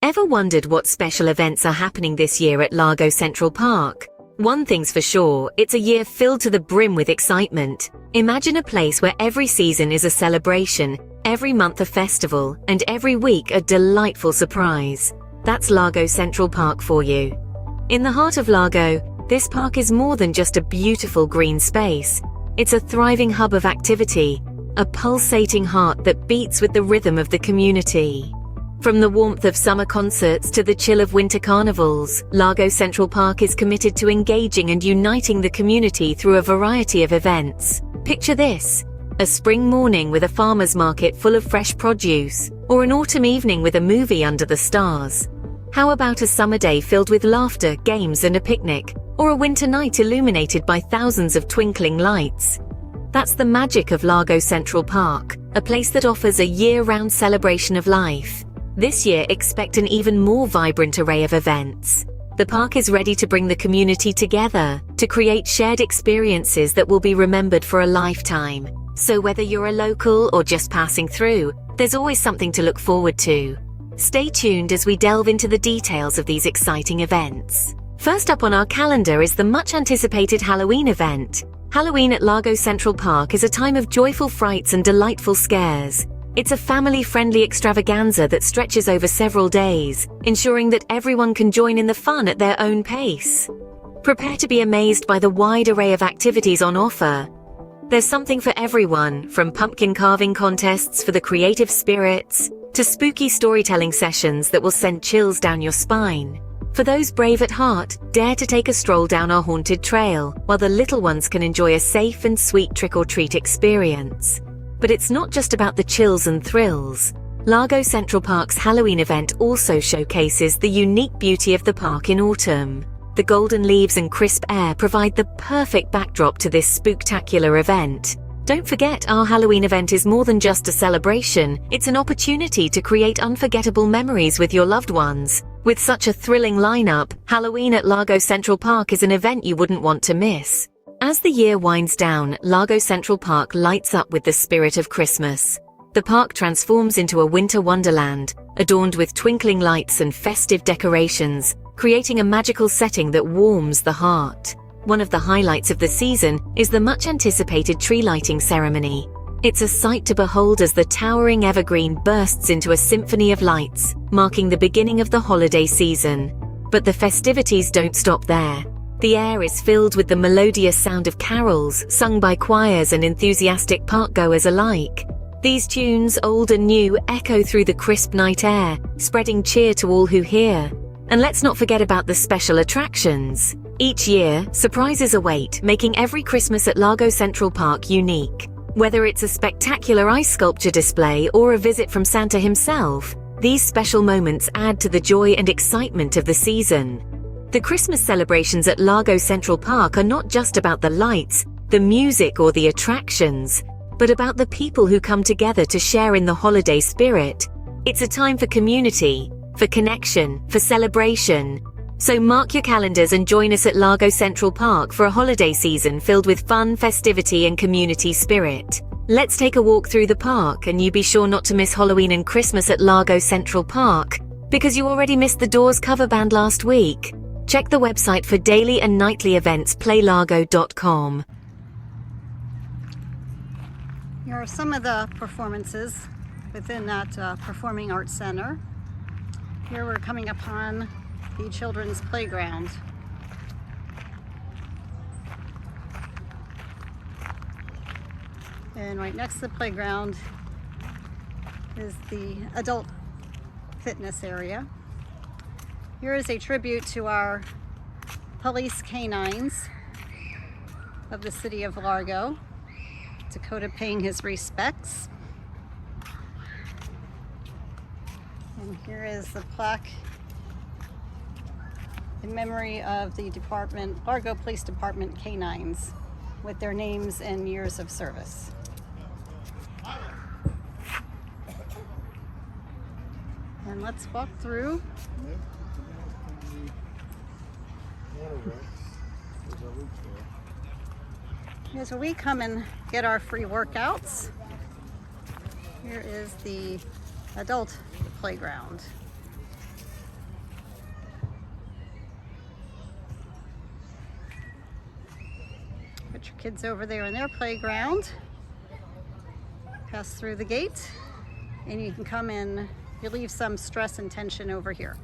Ever wondered what special events are happening this year at Largo Central Park? One thing's for sure, it's a year filled to the brim with excitement. Imagine a place where every season is a celebration, every month a festival, and every week a delightful surprise. That's Largo Central Park for you. In the heart of Largo, this park is more than just a beautiful green space. It's a thriving hub of activity, a pulsating heart that beats with the rhythm of the community. From the warmth of summer concerts to the chill of winter carnivals, Largo Central Park is committed to engaging and uniting the community through a variety of events. Picture this: a spring morning with a farmer's market full of fresh produce, or an autumn evening with a movie under the stars. How about a summer day filled with laughter, games, and a picnic, or a winter night illuminated by thousands of twinkling lights? That's the magic of Largo Central Park, a place that offers a year-round celebration of life. This year, expect an even more vibrant array of events. The park is ready to bring the community together, to create shared experiences that will be remembered for a lifetime. So whether you're a local or just passing through, there's always something to look forward to. Stay tuned as we delve into the details of these exciting events. First up on our calendar is the much-anticipated Halloween event. Halloween at Largo Central Park is a time of joyful frights and delightful scares. It's a family-friendly extravaganza that stretches over several days, ensuring that everyone can join in the fun at their own pace. Prepare to be amazed by the wide array of activities on offer. There's something for everyone, from pumpkin carving contests for the creative spirits, to spooky storytelling sessions that will send chills down your spine. For those brave at heart, dare to take a stroll down our haunted trail, while the little ones can enjoy a safe and sweet trick-or-treat experience. But it's not just about the chills and thrills. Largo Central Park's Halloween event also showcases the unique beauty of the park in autumn. The golden leaves and crisp air provide the perfect backdrop to this spooktacular event. Don't forget, our Halloween event is more than just a celebration. It's an opportunity to create unforgettable memories with your loved ones. With such a thrilling lineup, Halloween at Largo Central Park is an event you wouldn't want to miss. As the year winds down, Largo Central Park lights up with the spirit of Christmas. The park transforms into a winter wonderland, adorned with twinkling lights and festive decorations, creating a magical setting that warms the heart. One of the highlights of the season is the much-anticipated tree lighting ceremony. It's a sight to behold as the towering evergreen bursts into a symphony of lights, marking the beginning of the holiday season. But the festivities don't stop there. The air is filled with the melodious sound of carols sung by choirs and enthusiastic parkgoers alike. These tunes, old and new, echo through the crisp night air, spreading cheer to all who hear. And let's not forget about the special attractions. Each year, surprises await, making every Christmas at Largo Central Park unique. Whether it's a spectacular ice sculpture display or a visit from Santa himself, these special moments add to the joy and excitement of the season. The Christmas celebrations at Largo Central Park are not just about the lights, the music, or the attractions, but about the people who come together to share in the holiday spirit. It's a time for community, for connection, for celebration. So mark your calendars and join us at Largo Central Park for a holiday season filled with fun, festivity, and community spirit. Let's take a walk through the park, and you be sure not to miss Halloween and Christmas at Largo Central Park, because you already missed the Doors cover band last week. Check the website for daily and nightly events, playlargo.com. Here are some of the performances within that Performing Arts Center. Here we're coming upon the children's playground. And right next to the playground is the adult fitness area. Here is a tribute to our police canines of the City of Largo. Dakota paying his respects. And here is the plaque in memory of the Largo Police Department canines with their names and years of service. And let's walk through. As we come and get our free workouts, here is the adult playground. Put your kids over there in their playground. Pass through the gate, and you can come and relieve some stress and tension over here.